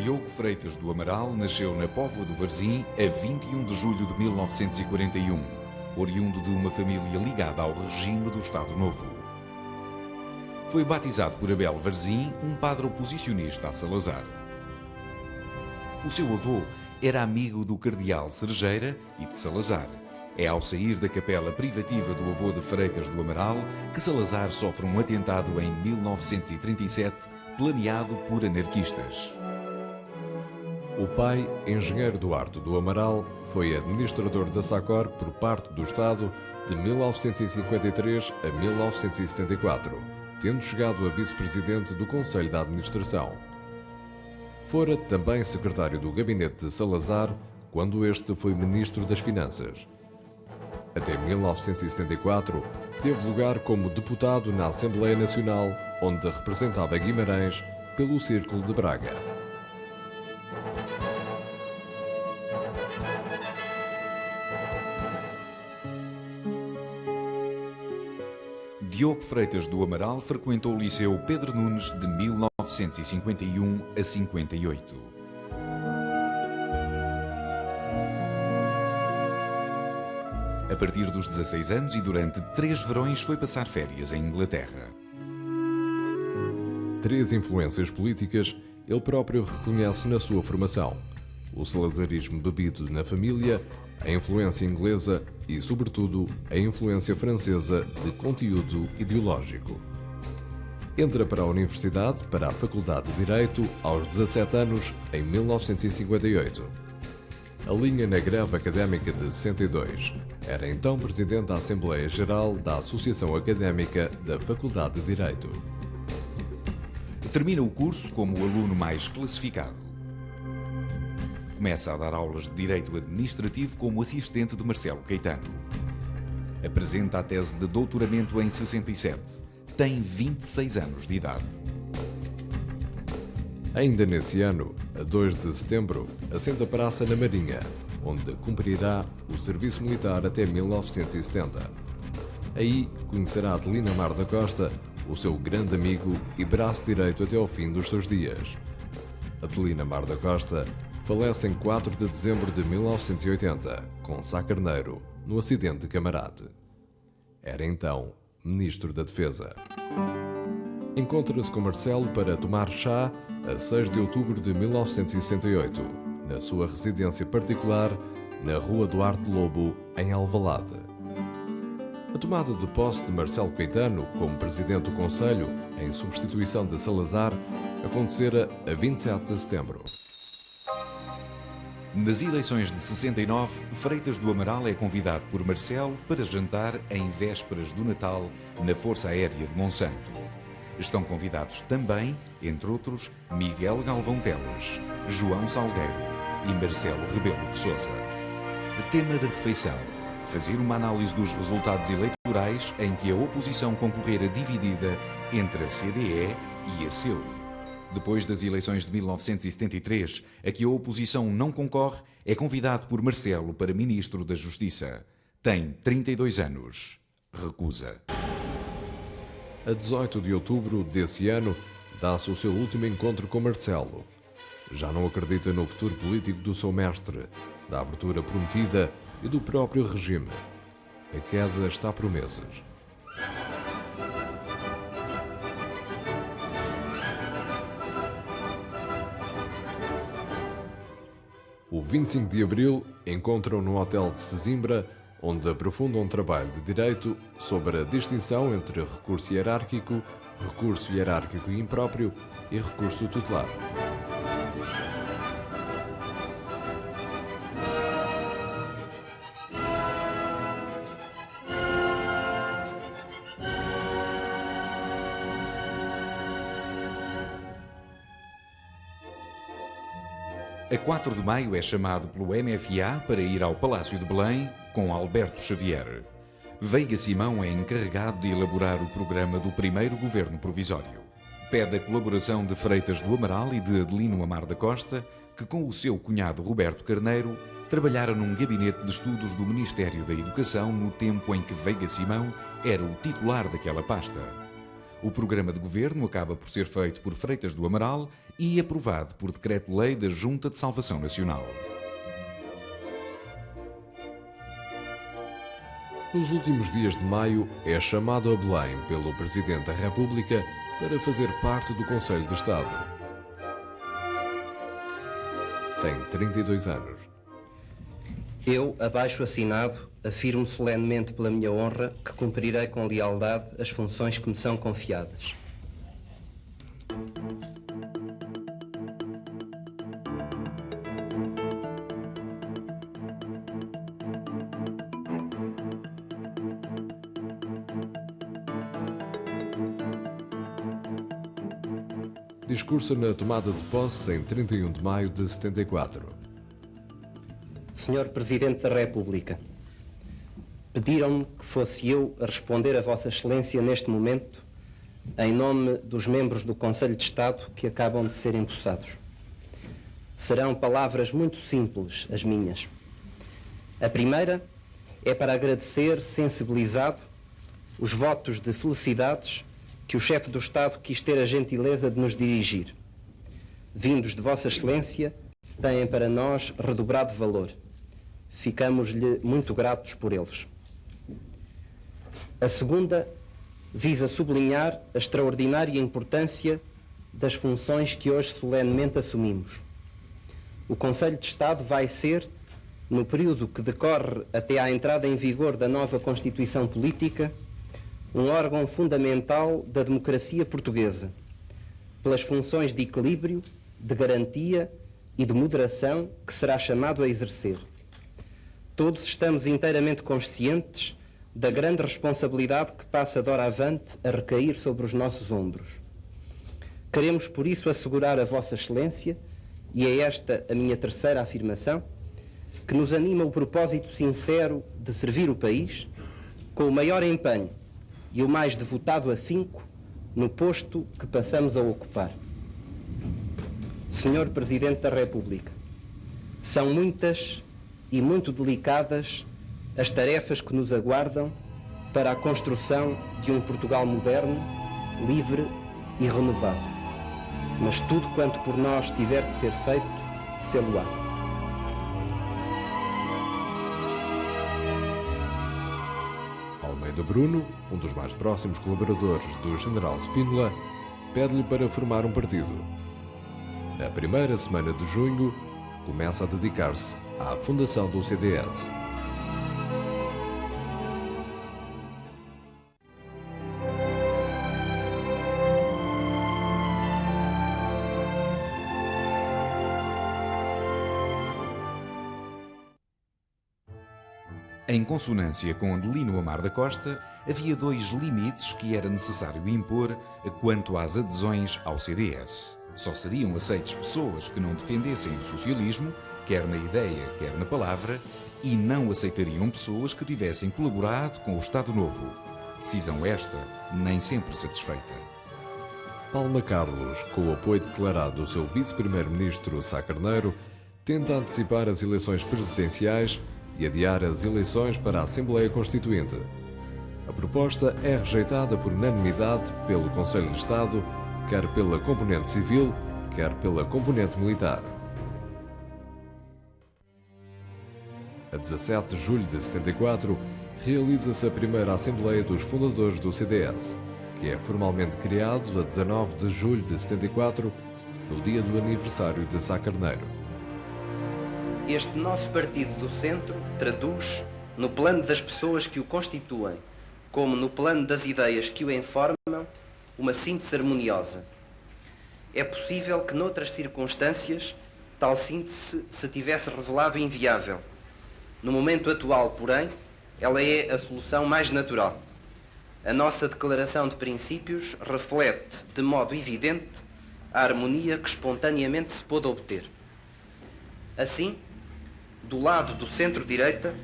Diogo Freitas do Amaral nasceu na Póvoa do Varzim a 21 de julho de 1941, oriundo de uma família ligada ao regime do Estado Novo. Foi batizado por Abel Varzim, um padre oposicionista a Salazar. O seu avô era amigo do cardeal Cerejeira e de Salazar. É ao sair da capela privativa do avô de Freitas do Amaral que Salazar sofre um atentado em 1937, planeado por anarquistas. O pai, engenheiro Duarte do Amaral, foi administrador da SACOR por parte do Estado de 1953 a 1974, tendo chegado a vice-presidente do Conselho de Administração. Fora também secretário do gabinete de Salazar, quando este foi ministro das Finanças. Até 1974, teve lugar como deputado na Assembleia Nacional, onde representava Guimarães pelo Círculo de Braga. Diogo Freitas do Amaral frequentou o Liceu Pedro Nunes de 1951 a 58. A partir dos 16 anos e durante 3 verões foi passar férias em Inglaterra. 3 influências políticas ele próprio reconhece na sua formação: o salazarismo bebido na família, a influência inglesa e, sobretudo, a influência francesa de conteúdo ideológico. Entra para a universidade, para a Faculdade de Direito, aos 17 anos, em 1958. Alinha na greve académica de 62. Era então presidente da Assembleia Geral da Associação Académica da Faculdade de Direito. Termina o curso como o aluno mais classificado. Começa a dar aulas de Direito Administrativo como assistente de Marcelo Caetano. Apresenta a tese de doutoramento em 67. Tem 26 anos de idade. Ainda nesse ano, a 2 de setembro, assenta praça na Marinha, onde cumprirá o serviço militar até 1970. Aí conhecerá Adelina Mar da Costa, o seu grande amigo e braço direito até ao fim dos seus dias. Adelina Mar da Costa falece em 4 de dezembro de 1980, com Sá Carneiro, no acidente de Camarate. Era então Ministro da Defesa. Encontra-se com Marcelo para tomar chá a 6 de outubro de 1968, na sua residência particular, na Rua Duarte Lobo, em Alvalade. A tomada de posse de Marcelo Caetano como Presidente do Conselho, em substituição de Salazar, acontecera a 27 de setembro. Nas eleições de 69, Freitas do Amaral é convidado por Marcelo para jantar em vésperas do Natal na Força Aérea de Monsanto. Estão convidados também, entre outros, Miguel Galvão Teles, João Salgueiro e Marcelo Rebelo de Sousa. Tema da refeição: fazer uma análise dos resultados eleitorais em que a oposição concorrera dividida entre a CDE e a CEUD. Depois das eleições de 1973, a que a oposição não concorre, é convidado por Marcelo para Ministro da Justiça. Tem 32 anos. Recusa. A 18 de outubro desse ano, dá-se o seu último encontro com Marcelo. Já não acredita no futuro político do seu mestre, da abertura prometida e do próprio regime. A queda está por meses. O 25 de abril encontram no Hotel de Sesimbra, onde aprofundam um trabalho de direito sobre a distinção entre recurso hierárquico impróprio e recurso tutelar. A 4 de maio é chamado pelo MFA para ir ao Palácio de Belém com Alberto Xavier. Veiga Simão é encarregado de elaborar o programa do primeiro governo provisório. Pede a colaboração de Freitas do Amaral e de Adelino Amar da Costa, que com o seu cunhado Roberto Carneiro trabalharam num gabinete de estudos do Ministério da Educação no tempo em que Veiga Simão era o titular daquela pasta. O programa de governo acaba por ser feito por Freitas do Amaral e aprovado por decreto-lei da Junta de Salvação Nacional. Nos últimos dias de maio, é chamado a Belém pelo Presidente da República para fazer parte do Conselho de Estado. Tem 32 anos. Eu, abaixo assinado, afirmo solenemente pela minha honra que cumprirei com lealdade as funções que me são confiadas. Discurso na tomada de posse em 31 de maio de 74. Senhor Presidente da República, pediram-me que fosse eu a responder a Vossa Excelência neste momento, em nome dos membros do Conselho de Estado que acabam de ser empossados. Serão palavras muito simples, as minhas. A primeira é para agradecer, sensibilizado, os votos de felicidades que o chefe do Estado quis ter a gentileza de nos dirigir. Vindos de Vossa Excelência, têm para nós redobrado valor. Ficamos-lhe muito gratos por eles. A segunda visa sublinhar a extraordinária importância das funções que hoje solenemente assumimos. O Conselho de Estado vai ser, no período que decorre até à entrada em vigor da nova Constituição Política, um órgão fundamental da democracia portuguesa, pelas funções de equilíbrio, de garantia e de moderação que será chamado a exercer. Todos estamos inteiramente conscientes da grande responsabilidade que passa de hora avante a recair sobre os nossos ombros. Queremos, por isso, assegurar a Vossa Excelência, e é esta a minha terceira afirmação, que nos anima o propósito sincero de servir o país com o maior empenho e o mais devotado afinco no posto que passamos a ocupar. Senhor Presidente da República, são muitas e muito delicadas as tarefas que nos aguardam para a construção de um Portugal moderno, livre e renovado. Mas tudo quanto por nós tiver de ser feito, sê-lo-á. Almeida Bruno, um dos mais próximos colaboradores do General Spínola, pede-lhe para formar um partido. A primeira semana de junho começa a dedicar-se à fundação do CDS. Em consonância com Adelino Amar da Costa, havia dois limites que era necessário impor quanto às adesões ao CDS. Só seriam aceites pessoas que não defendessem o socialismo, quer na ideia, quer na palavra, e não aceitariam pessoas que tivessem colaborado com o Estado Novo. Decisão esta nem sempre satisfeita. Palma Carlos, com o apoio declarado do seu vice-primeiro-ministro Sá Carneiro, tenta antecipar as eleições presidenciais e adiar as eleições para a Assembleia Constituinte. A proposta é rejeitada por unanimidade pelo Conselho de Estado, quer pela componente civil, quer pela componente militar. A 17 de julho de 74, realiza-se a primeira Assembleia dos Fundadores do CDS, que é formalmente criado a 19 de julho de 74, no dia do aniversário de Sá Carneiro. Este nosso partido do centro traduz, no plano das pessoas que o constituem, como no plano das ideias que o informam, uma síntese harmoniosa. É possível que noutras circunstâncias tal síntese se tivesse revelado inviável. No momento atual, porém, ela é a solução mais natural. A nossa declaração de princípios reflete, de modo evidente, a harmonia que espontaneamente se pôde obter. Assim, do lado do centro-direita,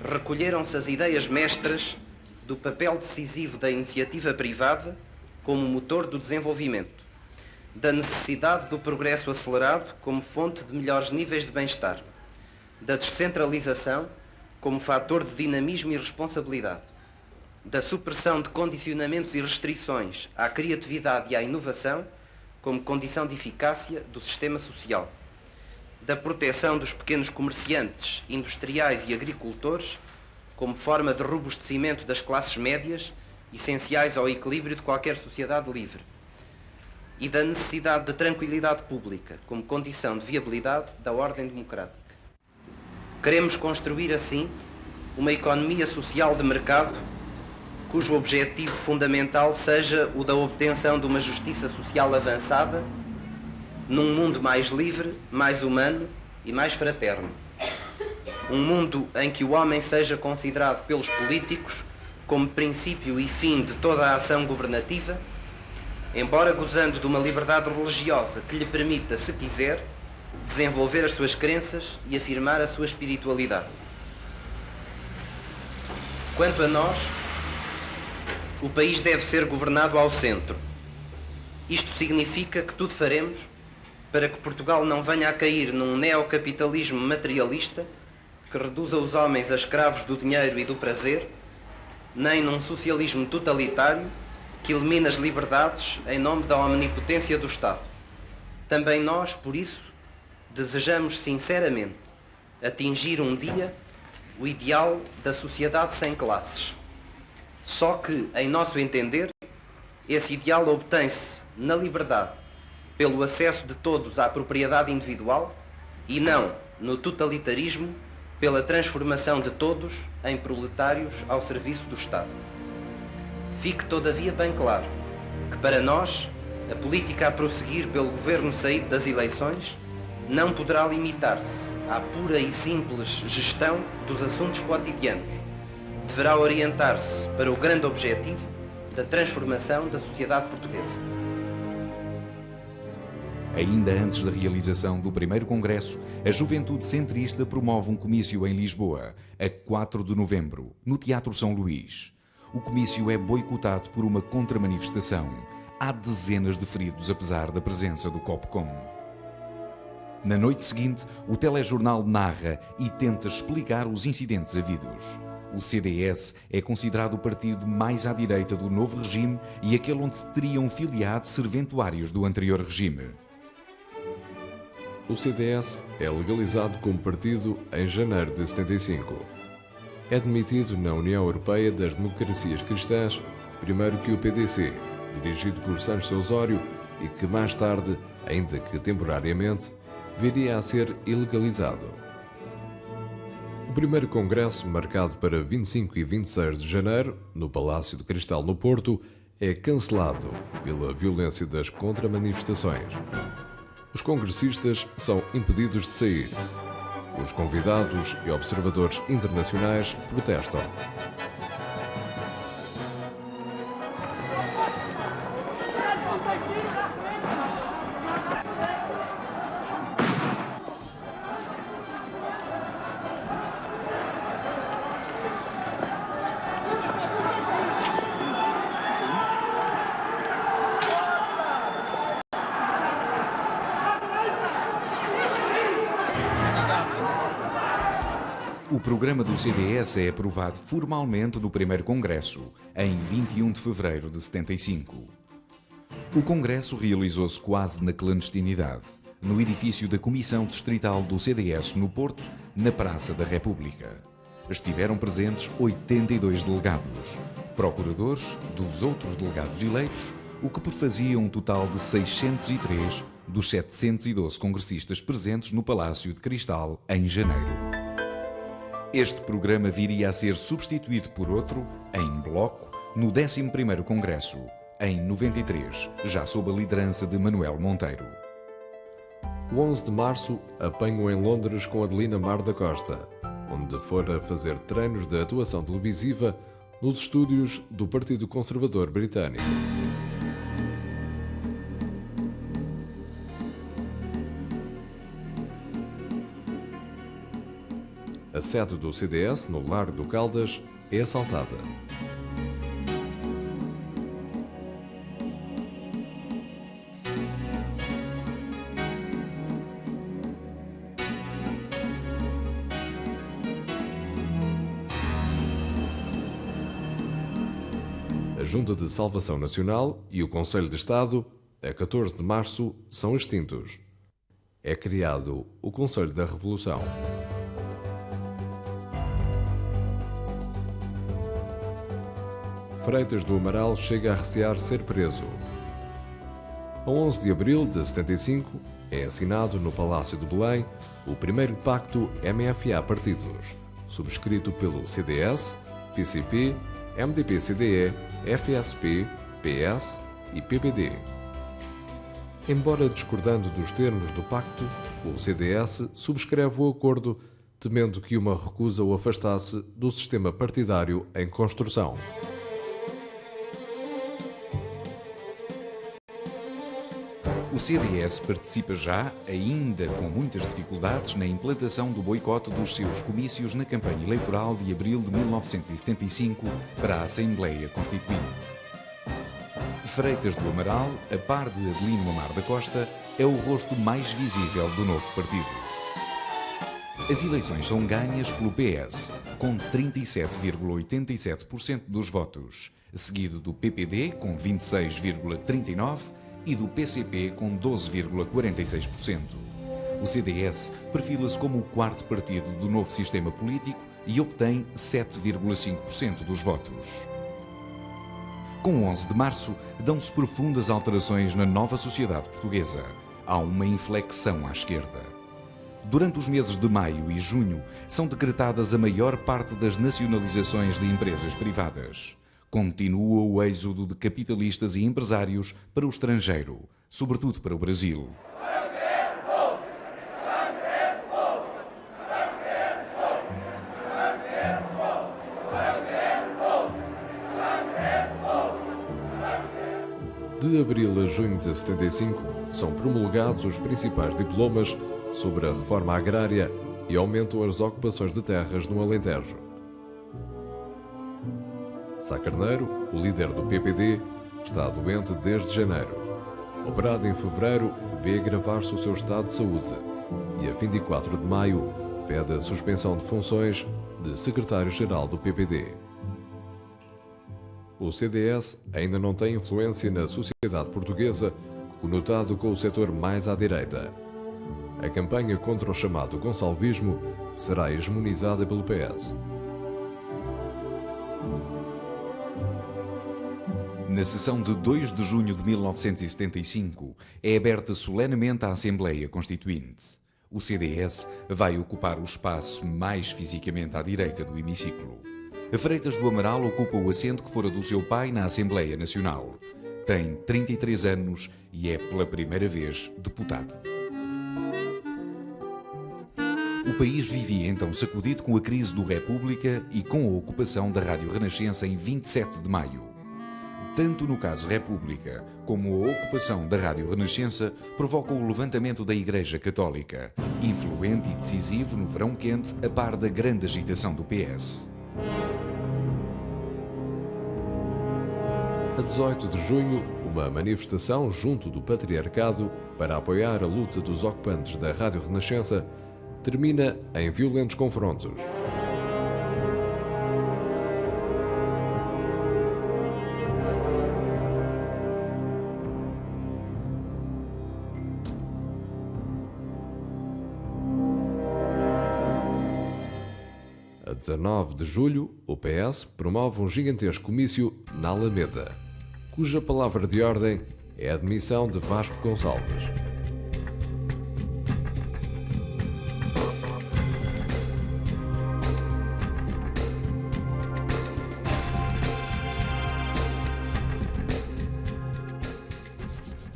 recolheram-se as ideias mestras do papel decisivo da iniciativa privada como motor do desenvolvimento, da necessidade do progresso acelerado como fonte de melhores níveis de bem-estar, da descentralização como fator de dinamismo e responsabilidade. da supressão de condicionamentos e restrições à criatividade e à inovação como condição de eficácia do sistema social, da proteção dos pequenos comerciantes, industriais e agricultores como forma de robustecimento das classes médias, essenciais ao equilíbrio de qualquer sociedade livre, e da necessidade de tranquilidade pública como condição de viabilidade da ordem democrática. Queremos construir, assim, uma economia social de mercado cujo objetivo fundamental seja o da obtenção de uma justiça social avançada num mundo mais livre, mais humano e mais fraterno. Um mundo em que o homem seja considerado pelos políticos como princípio e fim de toda a ação governativa, embora gozando de uma liberdade religiosa que lhe permita, se quiser, desenvolver as suas crenças e afirmar a sua espiritualidade. Quanto a nós, o país deve ser governado ao centro. Isto significa que tudo faremos para que Portugal não venha a cair num neocapitalismo materialista que reduza os homens a escravos do dinheiro e do prazer, nem num socialismo totalitário que elimina as liberdades em nome da omnipotência do Estado. Também nós, por isso, desejamos sinceramente atingir um dia o ideal da sociedade sem classes. Só que, em nosso entender, esse ideal obtém-se na liberdade, pelo acesso de todos à propriedade individual e não no totalitarismo, pela transformação de todos em proletários ao serviço do Estado. Fique, todavia, bem claro que, para nós, a política a prosseguir pelo governo saído das eleições não poderá limitar-se à pura e simples gestão dos assuntos cotidianos. Deverá orientar-se para o grande objetivo da transformação da sociedade portuguesa. Ainda antes da realização do primeiro congresso, a Juventude Centrista promove um comício em Lisboa, a 4 de novembro, no Teatro São Luís. O comício é boicotado por uma contramanifestação. Há dezenas de feridos apesar da presença do Copcom. Na noite seguinte, o telejornal narra e tenta explicar os incidentes havidos. O CDS é considerado o partido mais à direita do novo regime e aquele onde se teriam filiado serventuários do anterior regime. O CDS é legalizado como partido em janeiro de 75. É admitido na União Europeia das Democracias Cristãs, primeiro que o PDC, dirigido por Sancho Osório e que mais tarde, ainda que temporariamente, viria a ser ilegalizado. O primeiro congresso, marcado para 25 e 26 de janeiro, no Palácio de Cristal no Porto, é cancelado pela violência das contramanifestações. Os congressistas são impedidos de sair. Os convidados e observadores internacionais protestam. O programa do CDS é aprovado formalmente no primeiro congresso, em 21 de fevereiro de 75. O congresso realizou-se quase na clandestinidade, no edifício da Comissão Distrital do CDS no Porto, na Praça da República. Estiveram presentes 82 delegados, procuradores dos outros delegados eleitos, o que perfazia um total de 603 dos 712 congressistas presentes no Palácio de Cristal em janeiro. Este programa viria a ser substituído por outro, em bloco, no 11º Congresso, em 93, já sob a liderança de Manuel Monteiro. O 11 de março apanho em Londres com Adelina Mar da Costa, onde fora fazer treinos de atuação televisiva nos estúdios do Partido Conservador Britânico. A sede do CDS, no Largo do Caldas, é assaltada. Junta de Salvação Nacional e o Conselho de Estado, a 14 de março, são extintos. É criado o Conselho da Revolução. Freitas do Amaral chega a recear ser preso. A 11 de abril de 75, é assinado no Palácio de Belém o primeiro pacto MFA-Partidos, subscrito pelo CDS, PCP, MDP-CDE, FSP, PS e PPD. Embora discordando dos termos do pacto, o CDS subscreve o acordo, temendo que uma recusa o afastasse do sistema partidário em construção. O CDS participa já, ainda com muitas dificuldades, na implantação do boicote dos seus comícios na campanha eleitoral de abril de 1975 para a Assembleia Constituinte. Freitas do Amaral, a par de Adelino Amar da Costa, é o rosto mais visível do novo partido. As eleições são ganhas pelo PS, com 37,87% dos votos, seguido do PPD, com 26,39%, e do PCP com 12,46%. O CDS perfila-se como o quarto partido do novo sistema político e obtém 7,5% dos votos. Com o 11 de março, dão-se profundas alterações na nova sociedade portuguesa. Há uma inflexão à esquerda. Durante os meses de maio e junho, são decretadas a maior parte das nacionalizações de empresas privadas. Continua o êxodo de capitalistas e empresários para o estrangeiro, sobretudo para o Brasil. De abril a junho de 75, são promulgados os principais diplomas sobre a reforma agrária e aumentam as ocupações de terras no Alentejo. Sá Carneiro, o líder do PPD, está doente desde janeiro. Operado em fevereiro, vê agravar-se o seu estado de saúde e, a 24 de maio, pede a suspensão de funções de secretário-geral do PPD. O CDS ainda não tem influência na sociedade portuguesa, conotado com o setor mais à direita. A campanha contra o chamado gonçalvismo será hegemonizada pelo PS. Na sessão de 2 de junho de 1975, é aberta solenemente a Assembleia Constituinte. O CDS vai ocupar o espaço mais fisicamente à direita do hemiciclo. Freitas do Amaral ocupa o assento que fora do seu pai na Assembleia Nacional. Tem 33 anos e é pela primeira vez deputado. O país vivia então sacudido com a crise do República e com a ocupação da Rádio Renascença em 27 de maio. Tanto no caso República como a ocupação da Rádio Renascença provocam o levantamento da Igreja Católica, influente e decisivo no verão quente, a par da grande agitação do PS. A 18 de junho, uma manifestação junto do Patriarcado para apoiar a luta dos ocupantes da Rádio Renascença termina em violentos confrontos. A 19 de julho, o PS promove um gigantesco comício na Alameda, cuja palavra de ordem é a admissão de Vasco Gonçalves.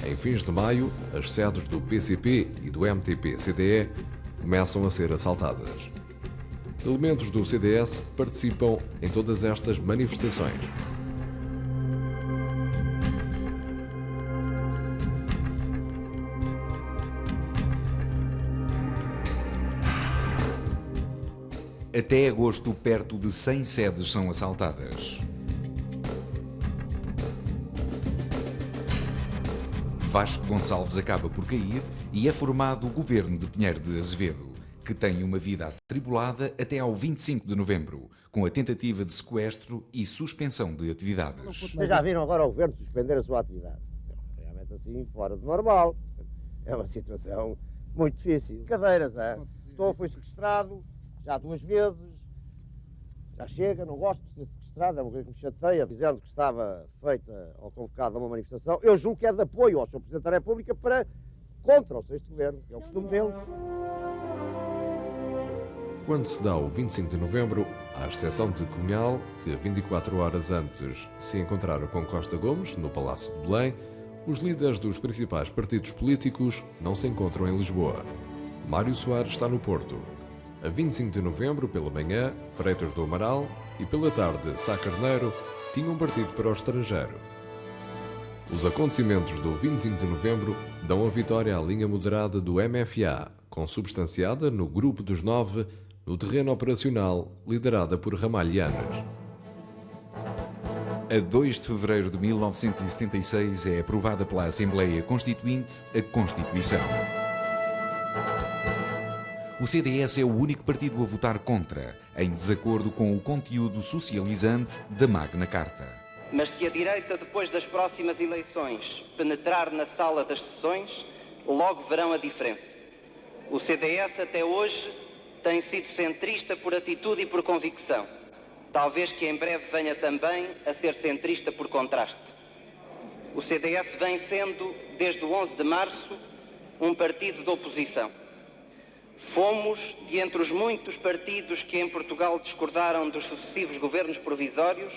Em fins de maio, as sedes do PCP e do MTP-CDE começam a ser assaltadas. Elementos do CDS participam em todas estas manifestações. Até agosto, perto de 100 sedes são assaltadas. Vasco Gonçalves acaba por cair e é formado o governo de Pinheiro de Azevedo. que tem uma vida atribulada até ao 25 de novembro, com a tentativa de sequestro e suspensão de atividades. Vocês já viram agora o Governo suspender a sua atividade? Realmente assim, fora do normal. É uma situação muito difícil. Cadeiras, é? Fui sequestrado já 2 vezes. Já chega, não gosto de ser sequestrado, é uma coisa que me chateia, dizendo que estava feita ou convocada uma manifestação. Eu julgo que é de apoio ao Sr. Presidente da República contra o 6º Governo, que é o costume deles. Quando se dá o 25 de novembro, à exceção de Cunhal, que 24 horas antes se encontraram com Costa Gomes, no Palácio de Belém, os líderes dos principais partidos políticos não se encontram em Lisboa. Mário Soares está no Porto. A 25 de novembro, pela manhã, Freitas do Amaral e pela tarde, Sá Carneiro tinham partido para o estrangeiro. Os acontecimentos do 25 de novembro dão a vitória à linha moderada do MFA, consubstanciada no Grupo dos 9, no terreno operacional, liderada por Ramalhianas. A 2 de fevereiro de 1976 é aprovada pela Assembleia Constituinte a Constituição. O CDS é o único partido a votar contra, em desacordo com o conteúdo socializante da Magna Carta. Mas se a direita, depois das próximas eleições, penetrar na sala das sessões, logo verão a diferença. O CDS até hoje tem sido centrista por atitude e por convicção. Talvez que em breve venha também a ser centrista por contraste. O CDS vem sendo, desde o 11 de março, um partido de oposição. Fomos, de entre os muitos partidos que em Portugal discordaram dos sucessivos governos provisórios,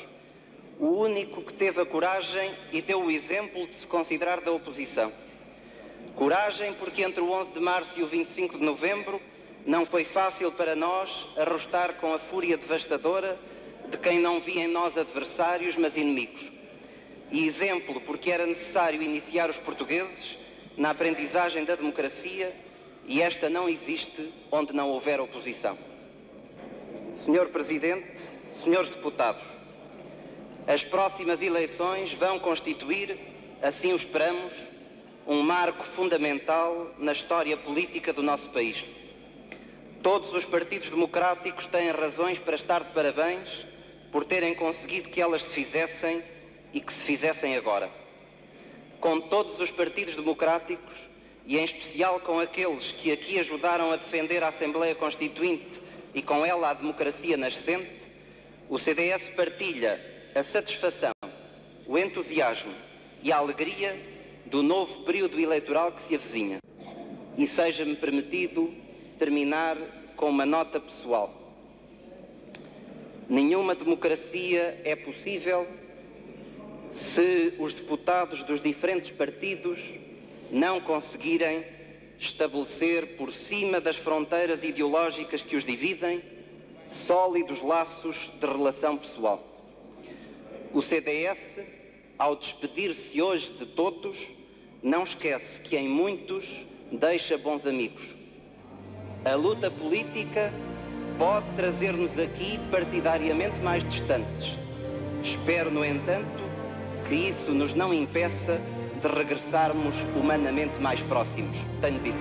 o único que teve a coragem e deu o exemplo de se considerar da oposição. Coragem porque entre o 11 de março e o 25 de novembro não foi fácil para nós arrostar com a fúria devastadora de quem não via em nós adversários, mas inimigos. E exemplo porque era necessário iniciar os portugueses na aprendizagem da democracia, e esta não existe onde não houver oposição. Senhor Presidente, senhores deputados, as próximas eleições vão constituir, assim o esperamos, um marco fundamental na história política do nosso país. Todos os partidos democráticos têm razões para estar de parabéns por terem conseguido que elas se fizessem e que se fizessem agora. Com todos os partidos democráticos, e em especial com aqueles que aqui ajudaram a defender a Assembleia Constituinte e com ela a democracia nascente, o CDS partilha a satisfação, o entusiasmo e a alegria do novo período eleitoral que se avizinha. E seja-me permitido terminar com uma nota pessoal. Nenhuma democracia é possível se os deputados dos diferentes partidos não conseguirem estabelecer por cima das fronteiras ideológicas que os dividem sólidos laços de relação pessoal. O CDS, ao despedir-se hoje de todos, não esquece que em muitos deixa bons amigos. A luta política pode trazer-nos aqui partidariamente mais distantes. Espero, no entanto, que isso nos não impeça de regressarmos humanamente mais próximos. Tenho dito.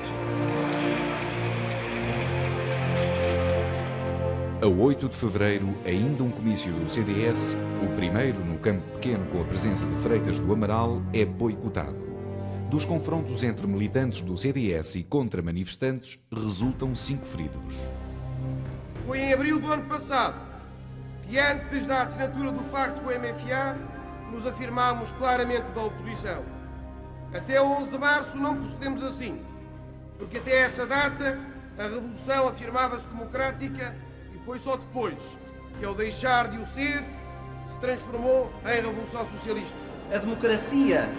A 8 de fevereiro, ainda um comício do CDS, o primeiro no Campo Pequeno com a presença de Freitas do Amaral, é boicotado. Dos confrontos entre militantes do CDS e contra manifestantes, resultam 5 feridos. Foi em abril do ano passado que, antes da assinatura do pacto com o MFA, nos afirmámos claramente da oposição. Até 11 de março não procedemos assim, porque até essa data a Revolução afirmava-se democrática e foi só depois que, ao deixar de o ser, se transformou em Revolução Socialista. A democracia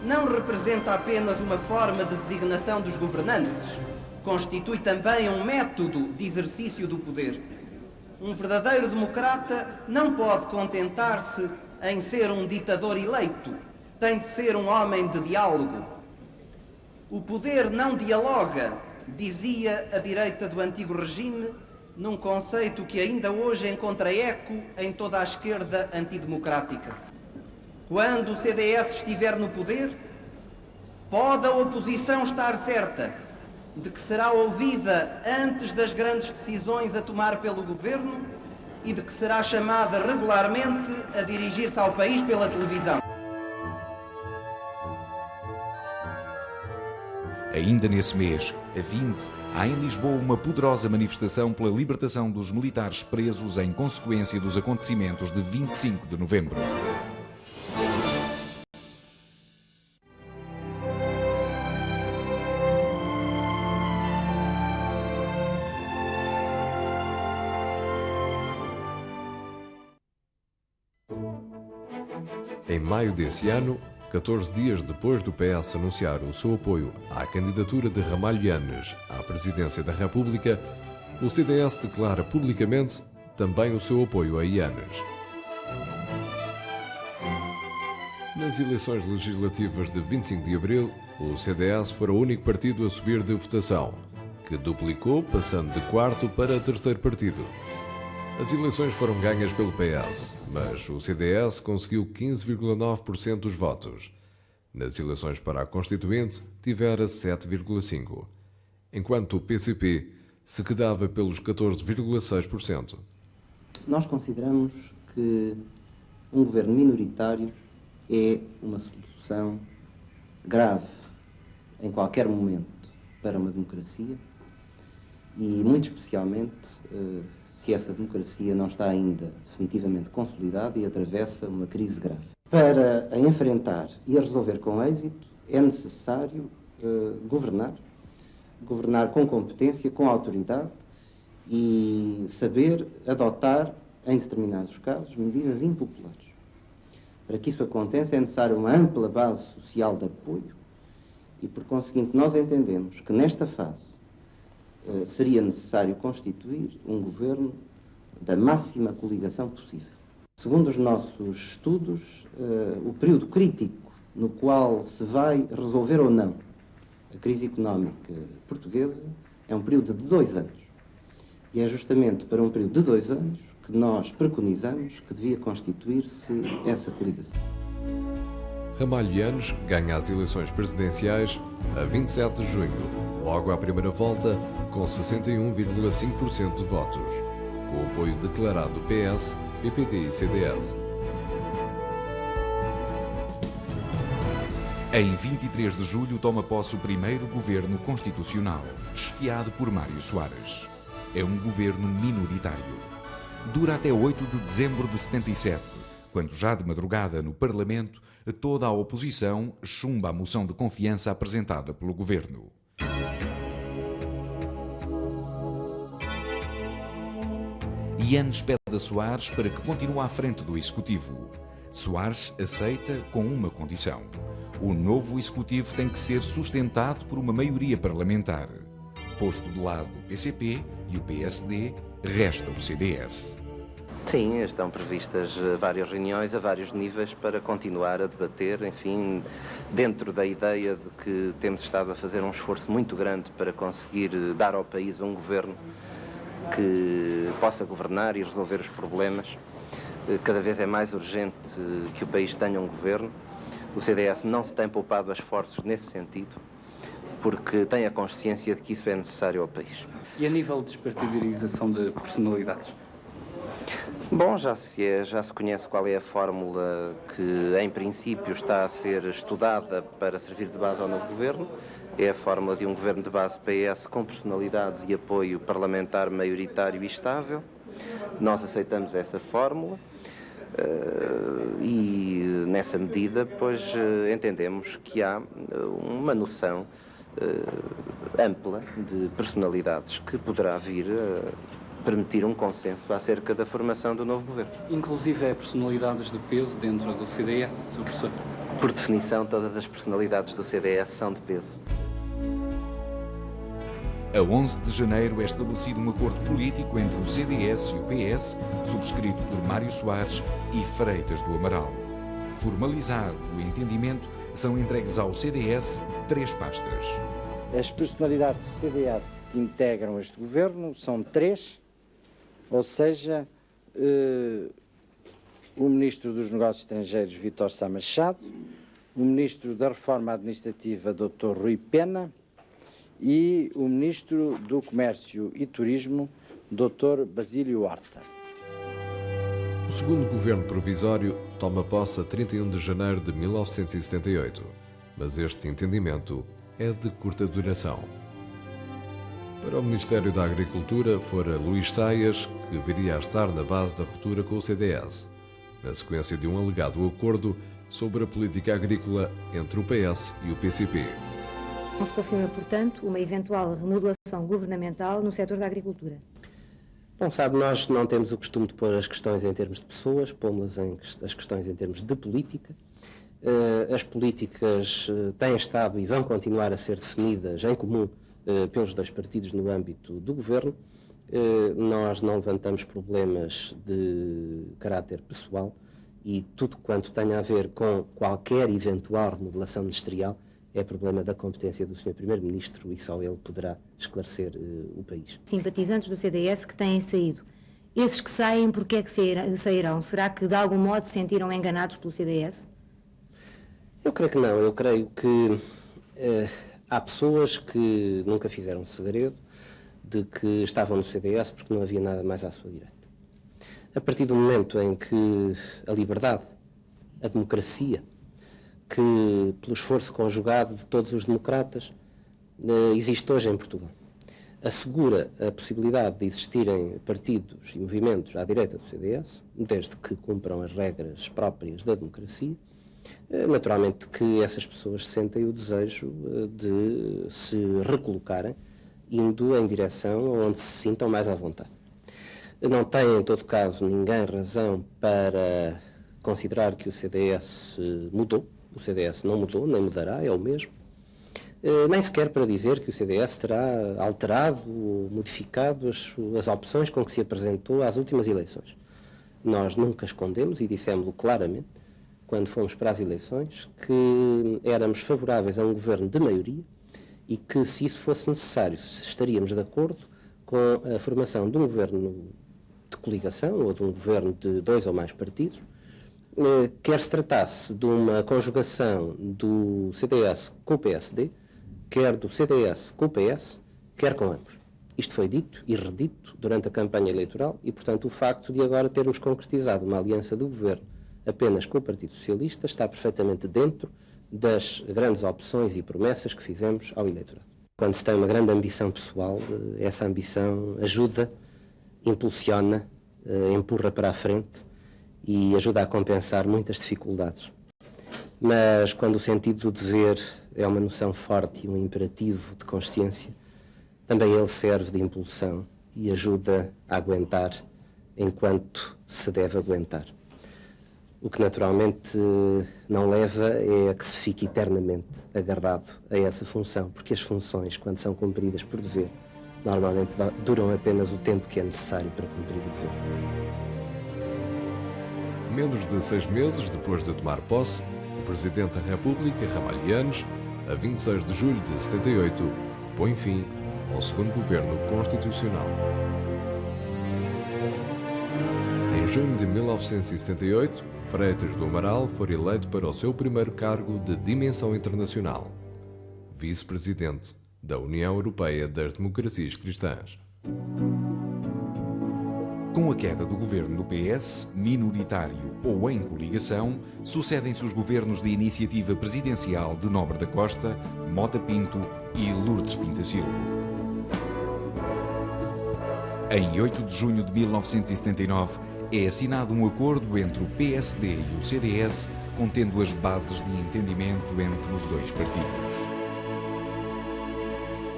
não representa apenas uma forma de designação dos governantes, constitui também um método de exercício do poder. Um verdadeiro democrata não pode contentar-se em ser um ditador eleito. Tem de ser um homem de diálogo. O poder não dialoga, dizia a direita do antigo regime, num conceito que ainda hoje encontra eco em toda a esquerda antidemocrática. Quando o CDS estiver no poder, pode a oposição estar certa. de que será ouvida antes das grandes decisões a tomar pelo Governo e de que será chamada regularmente a dirigir-se ao país pela televisão. Ainda nesse mês, a 20, há em Lisboa uma poderosa manifestação pela libertação dos militares presos em consequência dos acontecimentos de 25 de novembro. Em maio desse ano, 14 dias depois do PS anunciar o seu apoio à candidatura de Ramalho Yanes à presidência da República, o CDS declara publicamente também o seu apoio a Yanes. Nas eleições legislativas de 25 de abril, o CDS foi o único partido a subir de votação, que duplicou, passando de quarto para terceiro partido. As eleições foram ganhas pelo PS, mas o CDS conseguiu 15,9% dos votos. Nas eleições para a Constituinte, tivera 7,5%, enquanto o PCP se quedava pelos 14,6%. Nós consideramos que um governo minoritário é uma solução grave em qualquer momento para uma democracia e, muito especialmente, se essa democracia não está ainda definitivamente consolidada e atravessa uma crise grave. Para a enfrentar e a resolver com êxito, é necessário governar com competência, com autoridade e saber adotar, em determinados casos, medidas impopulares. Para que isso aconteça, é necessária uma ampla base social de apoio e, por conseguinte, nós entendemos que nesta fase seria necessário constituir um governo da máxima coligação possível. Segundo os nossos estudos, o período crítico no qual se vai resolver ou não a crise económica portuguesa é um período de 2 anos. E é justamente para um período de 2 anos que nós preconizamos que devia constituir-se essa coligação. Ramalho Yanes ganha as eleições presidenciais a 27 de junho, logo à primeira volta, com 61,5% de votos, com o apoio declarado do PS, PPT e CDS. Em 23 de julho toma posse o primeiro governo constitucional, esfiado por Mário Soares. É um governo minoritário. Dura até 8 de dezembro de 77, quando já de madrugada no Parlamento, toda a oposição chumba a moção de confiança apresentada pelo governo. Yanes pede a Soares para que continue à frente do Executivo. Soares aceita com uma condição. O novo Executivo tem que ser sustentado por uma maioria parlamentar. Posto de lado o PCP e o PSD, resta o CDS. Sim, estão previstas várias reuniões a vários níveis para continuar a debater, enfim, dentro da ideia de que temos estado a fazer um esforço muito grande para conseguir dar ao país um governo que possa governar e resolver os problemas. Cada vez é mais urgente que o país tenha um governo. O CDS não se tem poupado esforços nesse sentido, porque tem a consciência de que isso é necessário ao país. E a nível de despartidarização de personalidades? Bom, já se conhece qual é a fórmula que, em princípio, está a ser estudada para servir de base ao novo governo. É a fórmula de um governo de base PS com personalidades e apoio parlamentar maioritário e estável. Nós aceitamos essa fórmula e, nessa medida, pois entendemos que há uma noção ampla de personalidades que poderá vir a permitir um consenso acerca da formação do novo governo. Inclusive personalidades de peso dentro do CDS, Sr. Professor? Por definição, todas as personalidades do CDS são de peso. A 11 de janeiro é estabelecido um acordo político entre o CDS e o PS, subscrito por Mário Soares e Freitas do Amaral. Formalizado o entendimento, são entregues ao CDS 3 pastas. As personalidades do CDS que integram este governo são 3, ou seja, o Ministro dos Negócios Estrangeiros, Vítor Sá Machado, o Ministro da Reforma Administrativa, Dr. Rui Pena, e o Ministro do Comércio e Turismo, Dr. Basílio Horta. O segundo governo provisório toma posse a 31 de janeiro de 1978, mas este entendimento é de curta duração. Para o Ministério da Agricultura fora Luís Saias, que viria a estar na base da ruptura com o CDS, na sequência de um alegado acordo sobre a política agrícola entre o PS e o PCP. Não se confirma, portanto, uma eventual remodelação governamental no setor da agricultura. Bom, sabe, nós não temos o costume de pôr as questões em termos de pessoas, pomos as questões em termos de política. As políticas têm estado e vão continuar a ser definidas em comum pelos dois partidos no âmbito do governo. Nós não levantamos problemas de caráter pessoal e tudo quanto tenha a ver com qualquer eventual remodelação ministerial é problema da competência do Sr. Primeiro-Ministro e só ele poderá esclarecer o país. Simpatizantes do CDS que têm saído. Esses que saem, porquê é que sairão? Será que de algum modo se sentiram enganados pelo CDS? Eu creio que não. Eu creio que há pessoas que nunca fizeram segredo de que estavam no CDS porque não havia nada mais à sua direita. A partir do momento em que a liberdade, a democracia, que pelo esforço conjugado de todos os democratas existe hoje em Portugal, assegura a possibilidade de existirem partidos e movimentos à direita do CDS, desde que cumpram as regras próprias da democracia, naturalmente que essas pessoas sentem o desejo de se recolocarem, indo em direção onde se sintam mais à vontade. Não tem, em todo caso, ninguém razão para considerar que o CDS mudou. O CDS não mudou, nem mudará, é o mesmo. Nem sequer para dizer que o CDS terá alterado ou modificado as opções com que se apresentou às últimas eleições. Nós nunca escondemos e dissemos-lo claramente, quando fomos para as eleições, que éramos favoráveis a um governo de maioria e que, se isso fosse necessário, estaríamos de acordo com a formação de um governo de coligação ou de um governo de 2 ou mais partidos, quer se tratasse de uma conjugação do CDS com o PSD, quer do CDS com o PS, quer com ambos. Isto foi dito e redito durante a campanha eleitoral e, portanto, o facto de agora termos concretizado uma aliança do governo apenas com o Partido Socialista está perfeitamente dentro das grandes opções e promessas que fizemos ao eleitorado. Quando se tem uma grande ambição pessoal, essa ambição ajuda, impulsiona, empurra para a frente e ajuda a compensar muitas dificuldades. Mas quando o sentido do dever é uma noção forte e um imperativo de consciência, também ele serve de impulsão e ajuda a aguentar enquanto se deve aguentar. O que naturalmente não leva é a que se fique eternamente agarrado a essa função, porque as funções, quando são cumpridas por dever, normalmente duram apenas o tempo que é necessário para cumprir o dever. Menos de 6 meses depois de tomar posse, o Presidente da República, Ramalhianes, a 26 de julho de 78, põe fim ao segundo governo constitucional. Em junho de 1978, Freitas do Amaral foi eleito para o seu primeiro cargo de dimensão internacional, vice-presidente da União Europeia das Democracias Cristãs. Com a queda do governo do PS, minoritário ou em coligação, sucedem-se os governos de iniciativa presidencial de Nobre da Costa, Mota Pinto e Lourdes Pintacilgo. Em 8 de junho de 1979, é assinado um acordo entre o PSD e o CDS, contendo as bases de entendimento entre os dois partidos.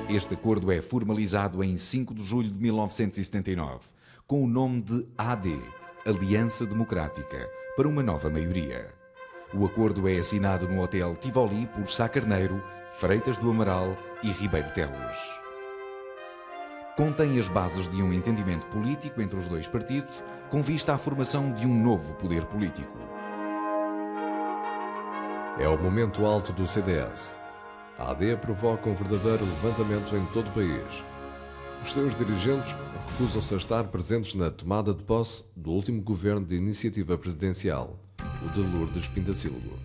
Este acordo é formalizado em 5 de julho de 1979, com o nome de AD, Aliança Democrática, para uma nova maioria. O acordo é assinado no Hotel Tivoli por Sá Carneiro, Freitas do Amaral e Ribeiro Teles. Contém as bases de um entendimento político entre os dois partidos, com vista à formação de um novo poder político. É o momento alto do CDS. A AD provoca um verdadeiro levantamento em todo o país. Os seus dirigentes recusam-se a estar presentes na tomada de posse do último governo de iniciativa presidencial, o de Lourdes Pintacilgo.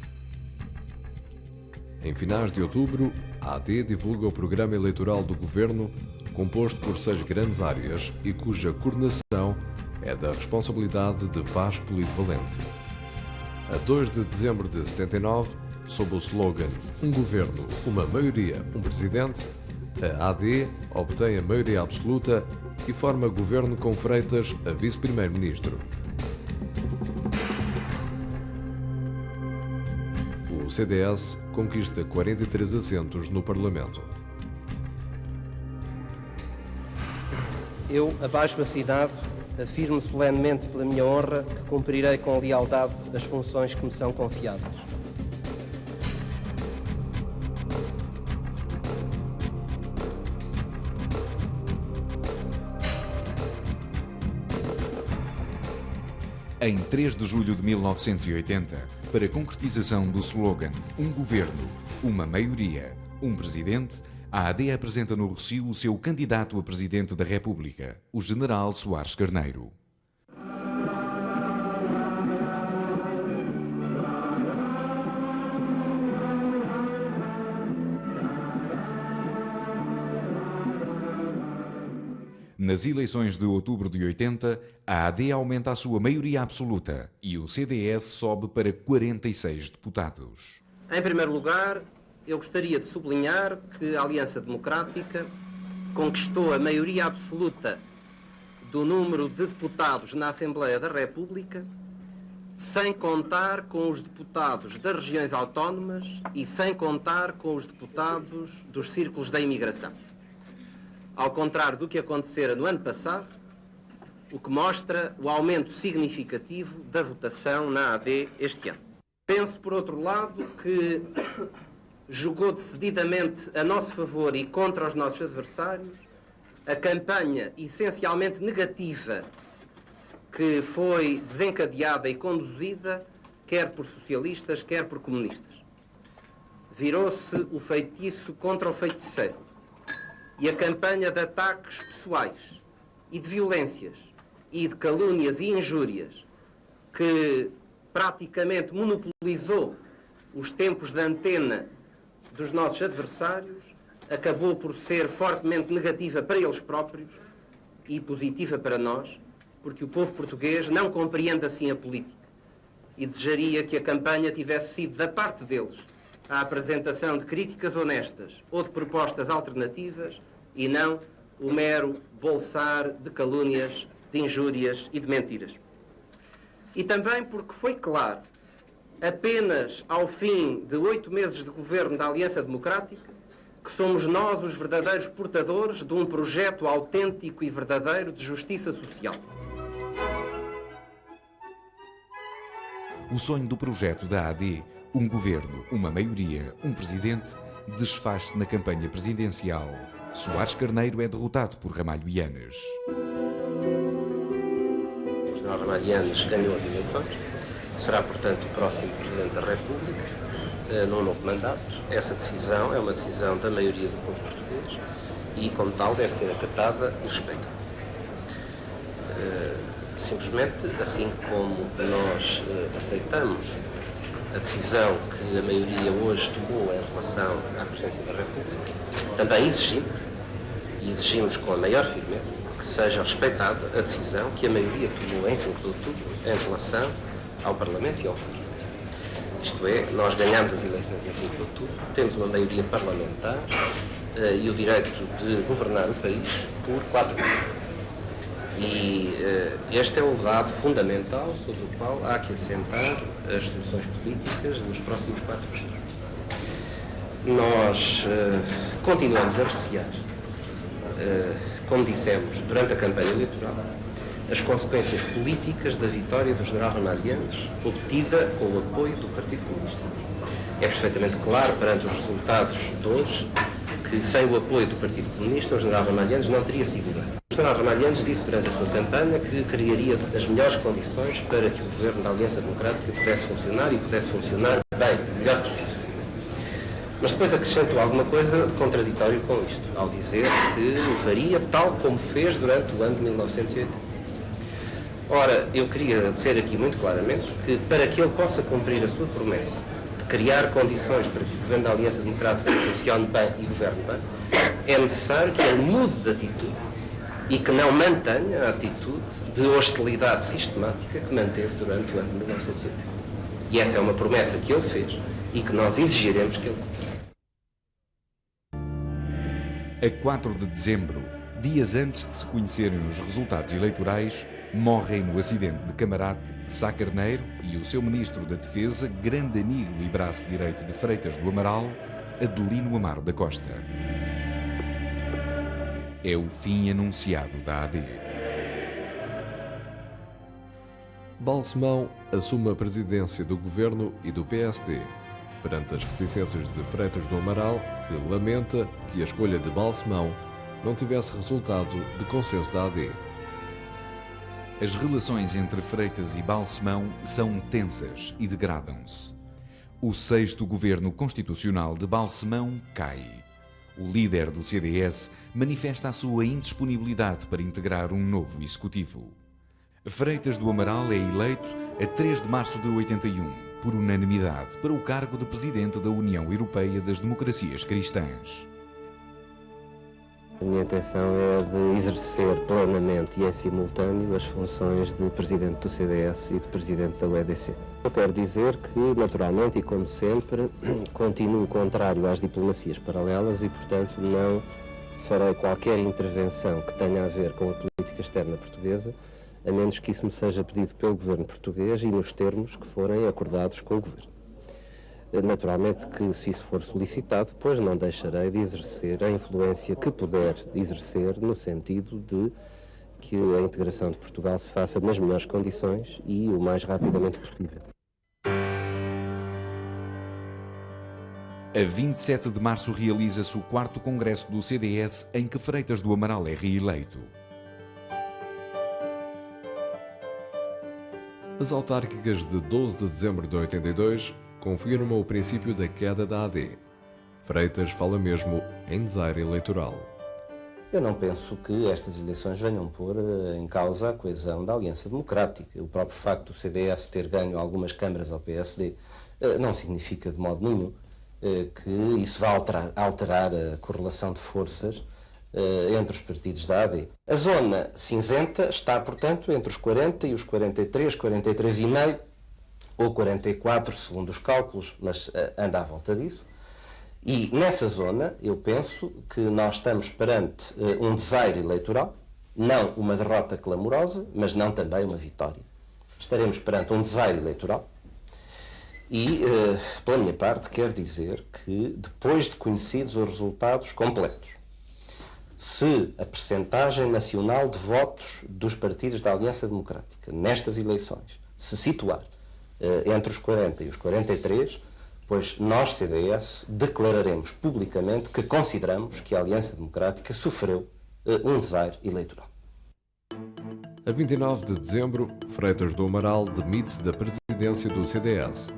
Em finais de outubro, a AD divulga o programa eleitoral do Governo, composto por 6 grandes áreas e cuja coordenação é da responsabilidade de Vasco Polido Valente. A 2 de dezembro de 79, sob o slogan "Um Governo, uma maioria, um Presidente", a AD obtém a maioria absoluta e forma governo com Freitas a vice-primeiro-ministro. O CDS conquista 43 assentos no Parlamento. Eu, abaixo assinado, afirmo solenemente pela minha honra que cumprirei com lealdade as funções que me são confiadas. Em 3 de julho de 1980, para a concretização do slogan "Um Governo, uma maioria, um Presidente", a AD apresenta no Rossio o seu candidato a Presidente da República, o General Soares Carneiro. Nas eleições de outubro de 80, a AD aumenta a sua maioria absoluta e o CDS sobe para 46 deputados. Em primeiro lugar, eu gostaria de sublinhar que a Aliança Democrática conquistou a maioria absoluta do número de deputados na Assembleia da República, sem contar com os deputados das regiões autónomas e sem contar com os deputados dos círculos da imigração. Ao contrário do que acontecera no ano passado, o que mostra o aumento significativo da votação na AD este ano. Penso, por outro lado, que jogou decididamente a nosso favor e contra os nossos adversários a campanha essencialmente negativa que foi desencadeada e conduzida quer por socialistas, quer por comunistas. Virou-se o feitiço contra o feiticeiro. E a campanha de ataques pessoais e de violências e de calúnias e injúrias que praticamente monopolizou os tempos de antena dos nossos adversários acabou por ser fortemente negativa para eles próprios e positiva para nós, porque o povo português não compreende assim a política e desejaria que a campanha tivesse sido da parte deles a apresentação de críticas honestas ou de propostas alternativas e não o mero bolsar de calúnias, de injúrias e de mentiras. E também porque foi claro, apenas ao fim de 8 meses de governo da Aliança Democrática, que somos nós os verdadeiros portadores de um projeto autêntico e verdadeiro de justiça social. O sonho do projeto da AD, um governo, uma maioria, um presidente, desfaz-se na campanha presidencial. Soares Carneiro é derrotado por Ramalho Yanes. O General Ramalho Yanes ganhou as eleições, será, portanto, o próximo Presidente da República, num novo mandato. Essa decisão é uma decisão da maioria do povo português e, como tal, deve ser acatada e respeitada. Simplesmente, assim como nós aceitamos a decisão que a maioria hoje tomou em relação à Presidência da República, também exigimos com a maior firmeza que seja respeitada a decisão que a maioria tomou em 5 de outubro em relação ao Parlamento e ao Governo. Isto é, nós ganhamos as eleições em 5 de outubro, temos uma maioria parlamentar e o direito de governar o país por 4 anos. E este é o dado fundamental sobre o qual há que assentar as soluções políticas nos próximos 4 anos. Nós continuamos a apreciar, como dissemos durante a campanha eleitoral, as consequências políticas da vitória do General Ramalho Yanes, obtida com o apoio do Partido Comunista. É perfeitamente claro, perante os resultados de hoje, que sem o apoio do Partido Comunista, o General Ramalho Yanes não teria sido eleito. O General Ramalho Yanes disse durante a sua campanha que criaria as melhores condições para que o governo da Aliança Democrática pudesse funcionar e pudesse funcionar bem, melhor que possível. Mas depois acrescentou alguma coisa de contraditório com isto, ao dizer que o faria tal como fez durante o ano de 1980. Ora, eu queria dizer aqui muito claramente que para que ele possa cumprir a sua promessa de criar condições para que o Governo da Aliança Democrática funcione bem e governe bem, é necessário que ele mude de atitude e que não mantenha a atitude de hostilidade sistemática que manteve durante o ano de 1980. E essa é uma promessa que ele fez e que nós exigiremos que ele cumpra. A 4 de dezembro, dias antes de se conhecerem os resultados eleitorais, morrem no acidente de Camarate Sá Carneiro e o seu Ministro da Defesa, grande amigo e braço direito de Freitas do Amaral, Adelino Amaro da Costa. É o fim anunciado da AD. Balsemão assume a presidência do Governo e do PSD, perante as reticências de Freitas do Amaral, que lamenta que a escolha de Balsemão não tivesse resultado de consenso da AD. As relações entre Freitas e Balsemão são tensas e degradam-se. O 6º governo constitucional de Balsemão cai. O líder do CDS manifesta a sua indisponibilidade para integrar um novo executivo. Freitas do Amaral é eleito a 3 de março de 81, por unanimidade, para o cargo de presidente da União Europeia das Democracias Cristãs. A minha intenção é de exercer plenamente e em simultâneo as funções de Presidente do CDS e de Presidente da UEDC. Eu quero dizer que, naturalmente e como sempre, continuo contrário às diplomacias paralelas e, portanto, não farei qualquer intervenção que tenha a ver com a política externa portuguesa, a menos que isso me seja pedido pelo Governo português e nos termos que forem acordados com o Governo. Naturalmente que, se isso for solicitado, depois não deixarei de exercer a influência que puder exercer no sentido de que a integração de Portugal se faça nas melhores condições e o mais rapidamente possível. A 27 de março realiza-se o 4º Congresso do CDS, em que Freitas do Amaral é reeleito. As autárquicas de 12 de dezembro de 82 confirmam o princípio da queda da AD. Freitas fala mesmo em desaire eleitoral. Eu não penso que estas eleições venham pôr em causa a coesão da Aliança Democrática. O próprio facto do CDS ter ganho algumas câmaras ao PSD não significa de modo nenhum que isso vá alterar a correlação de forças entre os partidos da AD. A zona cinzenta está, portanto, entre os 40 e os 43, 43,5 ou 44, segundo os cálculos, mas anda à volta disso. E nessa zona, eu penso que nós estamos perante um desaire eleitoral, não uma derrota clamorosa, mas não também uma vitória. Estaremos perante um desaire eleitoral e, pela minha parte, quero dizer que, depois de conhecidos os resultados completos, se a percentagem nacional de votos dos partidos da Aliança Democrática nestas eleições se situar entre os 40 e os 43, pois nós, CDS, declararemos publicamente que consideramos que a Aliança Democrática sofreu um desaire eleitoral. A 29 de dezembro, Freitas do Amaral demite-se da presidência do CDS.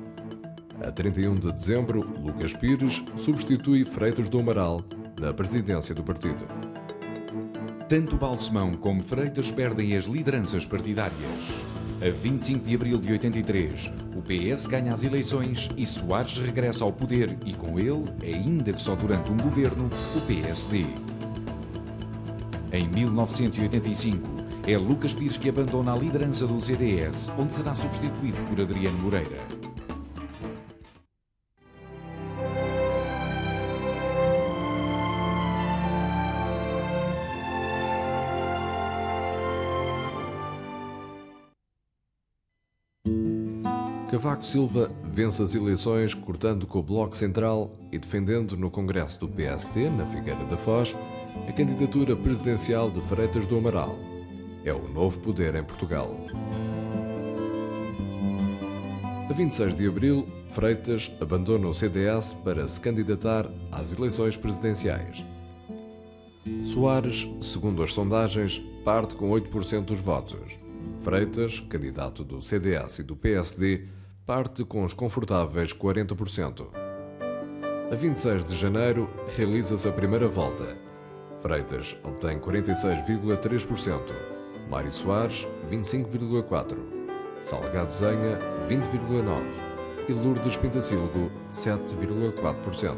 A 31 de dezembro, Lucas Pires substitui Freitas do Amaral na presidência do partido. Tanto Balsemão como Freitas perdem as lideranças partidárias. A 25 de abril de 83, o PS ganha as eleições e Soares regressa ao poder e, com ele, ainda que só durante um governo, o PSD. Em 1985, é Lucas Pires que abandona a liderança do CDS, onde será substituído por Adriano Moreira. Cavaco Silva vence as eleições cortando com o Bloco Central e defendendo no Congresso do PSD, na Figueira da Foz, a candidatura presidencial de Freitas do Amaral. É o novo poder em Portugal. A 26 de abril, Freitas abandona o CDS para se candidatar às eleições presidenciais. Soares, segundo as sondagens, parte com 8% dos votos. Freitas, candidato do CDS e do PSD, parte com os confortáveis 40%. A 26 de janeiro, realiza-se a primeira volta. Freitas obtém 46,3%, Mário Soares, 25,4%, Salgado Zenha, 20,9%, e Lourdes Pintacilgo, 7,4%.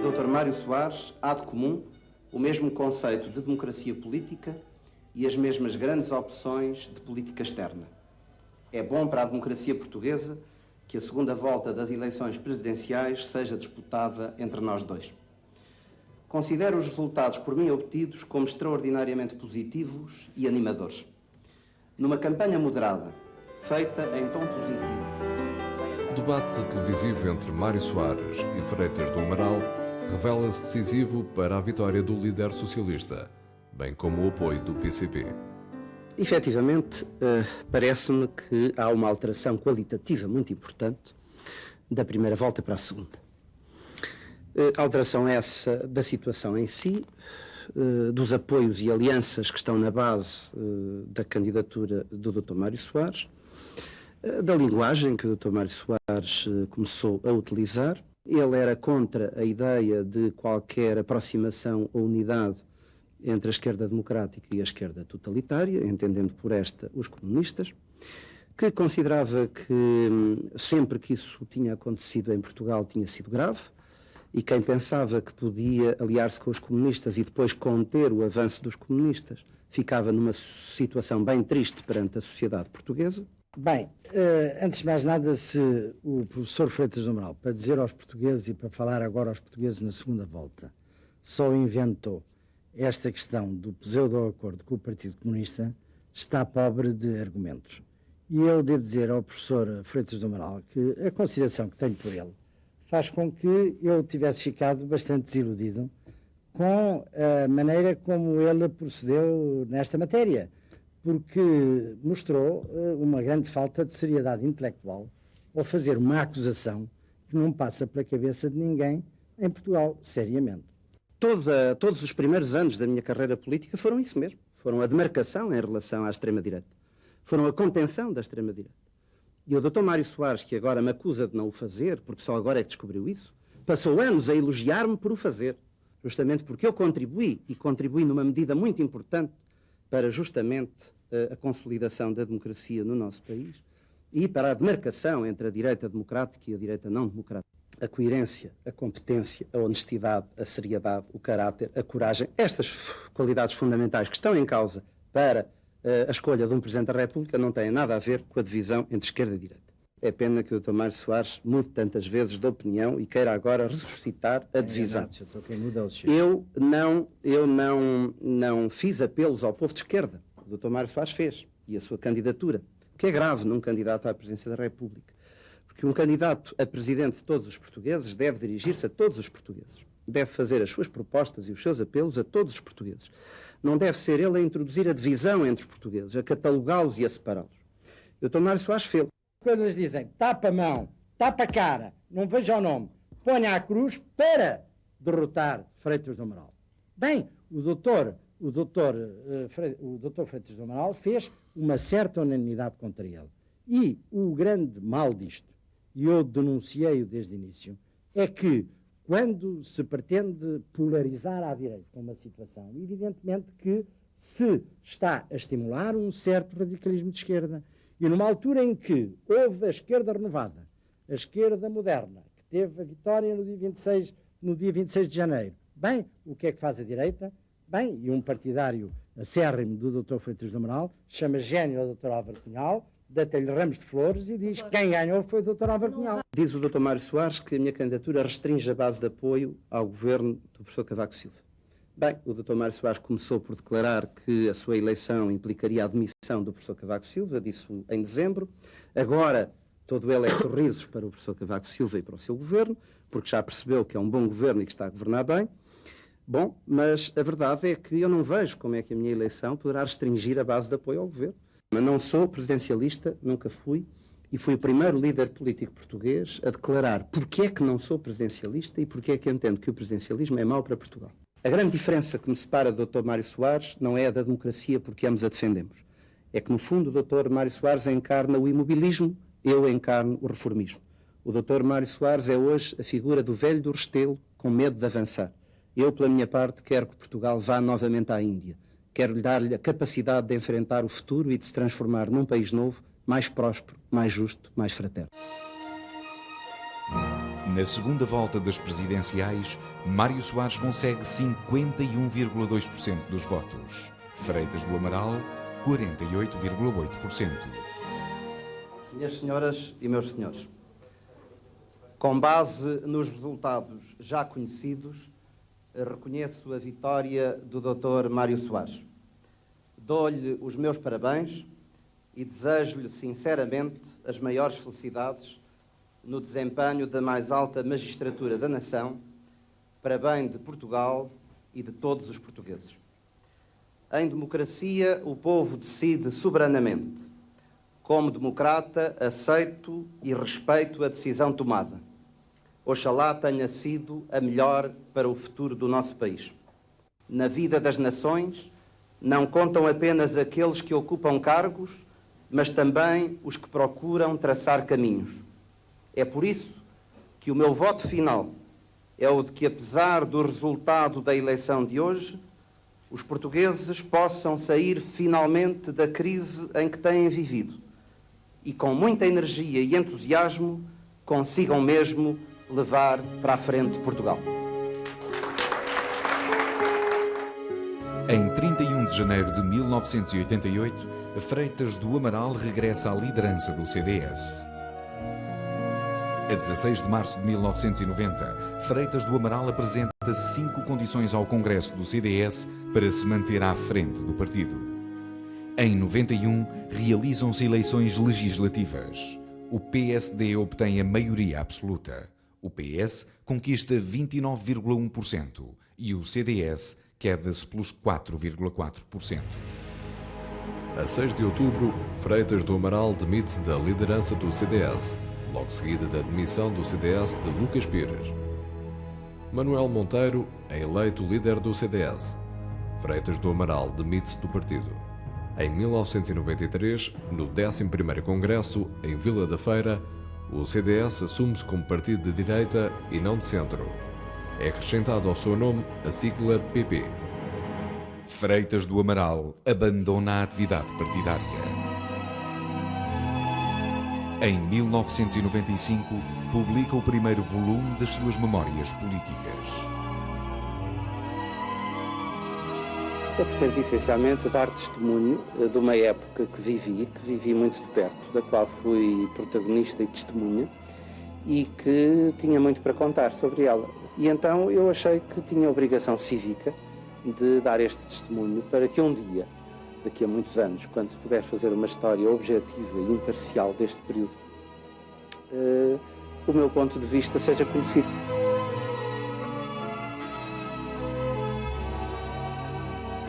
Dr. Mário Soares há de comum o mesmo conceito de democracia política e as mesmas grandes opções de política externa. É bom para a democracia portuguesa que a segunda volta das eleições presidenciais seja disputada entre nós dois. Considero os resultados por mim obtidos como extraordinariamente positivos e animadores. Numa campanha moderada, feita em tom positivo. O debate televisivo entre Mário Soares e Freitas do Amaral revela-se decisivo para a vitória do líder socialista, bem como o apoio do PCP. Efetivamente, parece-me que há uma alteração qualitativa muito importante da primeira volta para a segunda. Alteração essa da situação em si, dos apoios e alianças que estão na base da candidatura do Dr. Mário Soares, da linguagem que o Dr. Mário Soares começou a utilizar. Ele era contra a ideia de qualquer aproximação ou unidade entre a esquerda democrática e a esquerda totalitária, entendendo por esta os comunistas, que considerava que sempre que isso tinha acontecido em Portugal tinha sido grave, e quem pensava que podia aliar-se com os comunistas e depois conter o avanço dos comunistas ficava numa situação bem triste perante a sociedade portuguesa. Bem, antes de mais nada, se o professor Freitas do Amaral, para dizer aos portugueses e para falar agora aos portugueses na segunda volta, só inventou esta questão do pseudo-acordo com o Partido Comunista, está pobre de argumentos. E eu devo dizer ao professor Freitas do Amaral que a consideração que tenho por ele faz com que eu tivesse ficado bastante desiludido com a maneira como ele procedeu nesta matéria, porque mostrou uma grande falta de seriedade intelectual ao fazer uma acusação que não passa pela cabeça de ninguém em Portugal, seriamente. Todos os primeiros anos da minha carreira política foram isso mesmo. Foram a demarcação em relação à extrema-direita. Foram a contenção da extrema-direita. E o Dr. Mário Soares, que agora me acusa de não o fazer, porque só agora é que descobriu isso, passou anos a elogiar-me por o fazer, justamente porque eu contribuí, e contribuí numa medida muito importante para justamente a consolidação da democracia no nosso país e para a demarcação entre a direita democrática e a direita não democrática. A coerência, a competência, a honestidade, a seriedade, o caráter, a coragem, estas qualidades fundamentais que estão em causa para a escolha de um Presidente da República não têm nada a ver com a divisão entre esquerda e direita. É pena que o Dr. Mário Soares mude tantas vezes de opinião e queira agora ressuscitar a divisão. Eu não fiz apelos ao povo de esquerda. O Dr. Mário Soares fez, e a sua candidatura, o que é grave num candidato à presidência da República. Porque um candidato a presidente de todos os portugueses deve dirigir-se a todos os portugueses. Deve fazer as suas propostas e os seus apelos a todos os portugueses. Não deve ser ele a introduzir a divisão entre os portugueses, a catalogá-los e a separá-los. O Dr. Mário Soares fez. Quando eles dizem tapa a mão, tapa a cara, não veja o nome, ponha a cruz para derrotar Freitas do Amaral. Bem, o doutor Freitas do Amaral fez uma certa unanimidade contra ele. E o grande mal disto, e eu denunciei-o desde o início, é que quando se pretende polarizar à direita uma situação, evidentemente que se está a estimular um certo radicalismo de esquerda. E numa altura em que houve a esquerda renovada, a esquerda moderna, que teve a vitória no dia 26 de janeiro, bem, o que é que faz a direita? Bem, e um partidário acérrimo do Dr. Freitas do Amaral chama gênio ao Dr. Álvaro Cunhal, dá-lhe ramos de flores e diz que quem ganhou foi o Dr. Álvaro Cunhal. Diz o Dr. Mário Soares que a minha candidatura restringe a base de apoio ao governo do professor Cavaco Silva. Bem, o Dr. Mário Soares começou por declarar que a sua eleição implicaria a admissão do professor Cavaco Silva, disse em dezembro. Agora, todo ele é sorrisos para o professor Cavaco Silva e para o seu governo, porque já percebeu que é um bom governo e que está a governar bem. Bom, mas a verdade é que eu não vejo como é que a minha eleição poderá restringir a base de apoio ao governo. Mas não sou presidencialista, nunca fui, e fui o primeiro líder político português a declarar porque é que não sou presidencialista e porque é que entendo que o presidencialismo é mau para Portugal. A grande diferença que me separa do Dr. Mário Soares não é a da democracia porque ambos a defendemos. É que, no fundo, o Dr. Mário Soares encarna o imobilismo, eu encarno o reformismo. O Dr. Mário Soares é hoje a figura do velho do Restelo com medo de avançar. Eu, pela minha parte, quero que Portugal vá novamente à Índia. Quero dar-lhe a capacidade de enfrentar o futuro e de se transformar num país novo, mais próspero, mais justo, mais fraterno. Na segunda volta das presidenciais, Mário Soares consegue 51,2% dos votos. Freitas do Amaral, 48,8%. Minhas senhoras e meus senhores, com base nos resultados já conhecidos, reconheço a vitória do Dr. Mário Soares. Dou-lhe os meus parabéns e desejo-lhe sinceramente as maiores felicidades no desempenho da mais alta magistratura da nação, para bem de Portugal e de todos os portugueses. Em democracia, o povo decide soberanamente. Como democrata, aceito e respeito a decisão tomada. Oxalá tenha sido a melhor para o futuro do nosso país. Na vida das nações, não contam apenas aqueles que ocupam cargos, mas também os que procuram traçar caminhos. É por isso que o meu voto final é o de que, apesar do resultado da eleição de hoje, os portugueses possam sair finalmente da crise em que têm vivido e, com muita energia e entusiasmo, consigam mesmo levar para a frente Portugal. Em 31 de janeiro de 1988, Freitas do Amaral regressa à liderança do CDS. A 16 de março de 1990, Freitas do Amaral apresenta 5 condições ao Congresso do CDS para se manter à frente do partido. Em 91, realizam-se eleições legislativas. O PSD obtém a maioria absoluta. O PS conquista 29,1% e o CDS queda-se pelos 4,4%. A 6 de outubro, Freitas do Amaral demite-se da liderança do CDS, logo seguida da demissão do CDS de Lucas Pires. Manuel Monteiro é eleito líder do CDS. Freitas do Amaral demite-se do partido. Em 1993, no 11º Congresso, em Vila da Feira, o CDS assume-se como partido de direita e não de centro. É acrescentado ao seu nome a sigla PP. Freitas do Amaral abandona a atividade partidária. Em 1995, publica o primeiro volume das suas memórias políticas. Eu pretendo essencialmente dar testemunho de uma época que vivi muito de perto, da qual fui protagonista e testemunha, e que tinha muito para contar sobre ela. E então eu achei que tinha obrigação cívica de dar este testemunho para que um dia, daqui a muitos anos, quando se puder fazer uma história objetiva e imparcial deste período, o meu ponto de vista seja conhecido.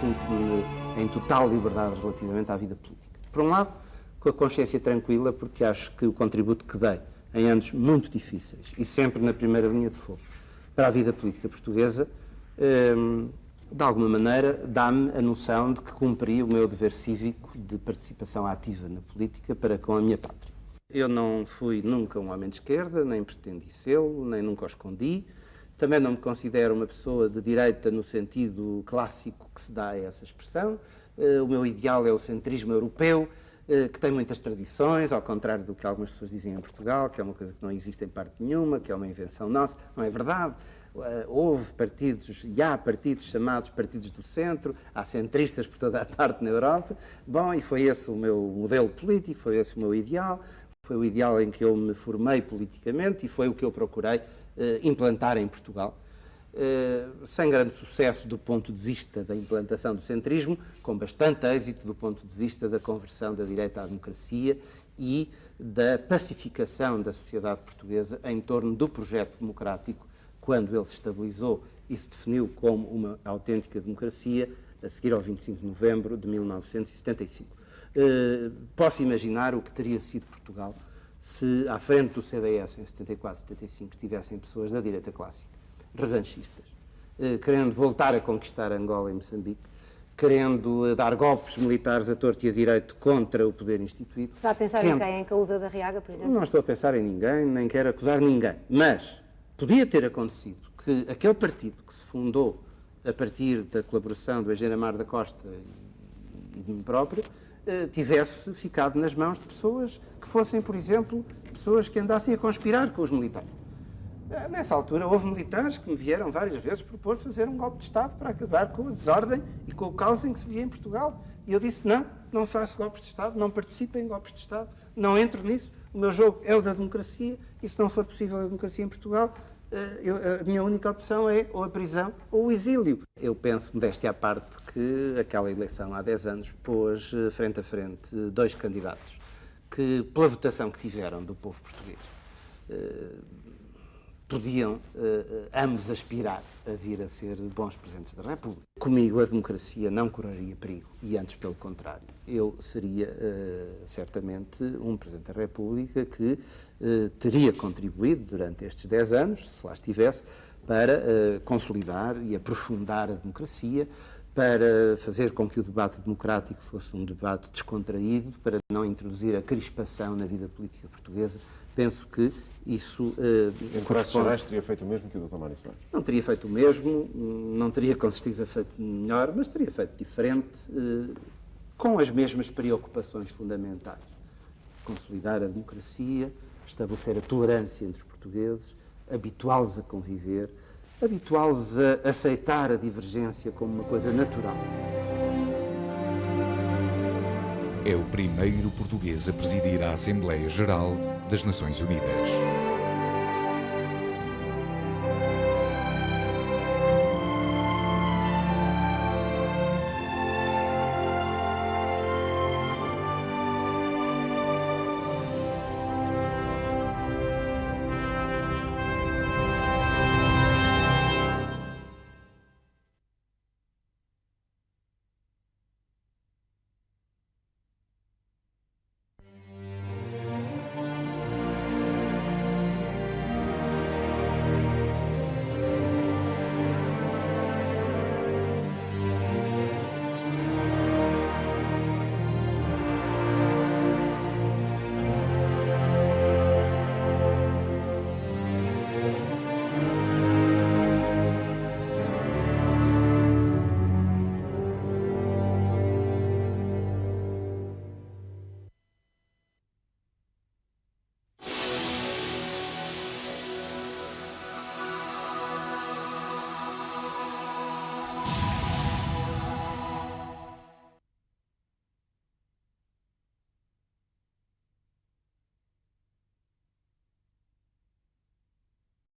Sinto-me em total liberdade relativamente à vida política. Por um lado, com a consciência tranquila, porque acho que o contributo que dei em anos muito difíceis e sempre na primeira linha de fogo para a vida política portuguesa, de alguma maneira dá-me a noção de que cumpri o meu dever cívico de participação ativa na política para com a minha pátria. Eu não fui nunca um homem de esquerda, nem pretendi sê-lo, nem nunca o escondi. Também não me considero uma pessoa de direita no sentido clássico que se dá a essa expressão. O meu ideal é o centrismo europeu, que tem muitas tradições, ao contrário do que algumas pessoas dizem em Portugal, que é uma coisa que não existe em parte nenhuma, que é uma invenção nossa. Não é verdade. Houve partidos, e há partidos chamados partidos do centro, há centristas por toda a parte na Europa. Bom, e foi esse o meu modelo político, foi esse o meu ideal, foi o ideal em que eu me formei politicamente e foi o que eu procurei implantar em Portugal, sem grande sucesso do ponto de vista da implantação do centrismo, com bastante êxito do ponto de vista da conversão da direita à democracia e da pacificação da sociedade portuguesa em torno do projeto democrático, quando ele se estabilizou e se definiu como uma autêntica democracia, a seguir ao 25 de novembro de 1975. Posso imaginar o que teria sido Portugal se à frente do CDS em 74, 75 tivessem pessoas da direita clássica, revanchistas, querendo voltar a conquistar Angola e Moçambique, querendo dar golpes militares a torto e a direito contra o poder instituído. Está a pensar em quem? Em Caúza da Riaga, por exemplo? Não estou a pensar em ninguém, nem quero acusar ninguém, mas podia ter acontecido que aquele partido que se fundou a partir da colaboração do Eugênio Amar da Costa e de mim próprio, tivesse ficado nas mãos de pessoas que fossem, por exemplo, pessoas que andassem a conspirar com os militares. Nessa altura houve militares que me vieram várias vezes propor fazer um golpe de Estado para acabar com a desordem e com o caos em que se via em Portugal. E eu disse, não faço golpes de Estado, não participo em golpes de Estado, não entro nisso. O meu jogo é o da democracia e se não for possível a democracia em Portugal, a minha única opção é ou a prisão ou o exílio. Eu penso, modéstia à parte, que aquela eleição há 10 anos pôs frente a frente dois candidatos que, pela votação que tiveram do povo português, podiam ambos aspirar a vir a ser bons Presidentes da República. Comigo a democracia não correria perigo e antes pelo contrário. Eu seria certamente um Presidente da República que teria contribuído durante estes 10 anos, se lá estivesse, para consolidar e aprofundar a democracia, para fazer com que o debate democrático fosse um debate descontraído, para não introduzir a crispação na vida política portuguesa. Penso que isso... em Horácio Gerais teria feito o mesmo que o Dr. Mário Soares? Não teria feito o mesmo, não teria com certeza feito melhor, mas teria feito diferente, com as mesmas preocupações fundamentais. Consolidar a democracia, estabelecer a tolerância entre os portugueses, habituá-los a conviver, habituá-los a aceitar a divergência como uma coisa natural. É o primeiro português a presidir a Assembleia Geral das Nações Unidas.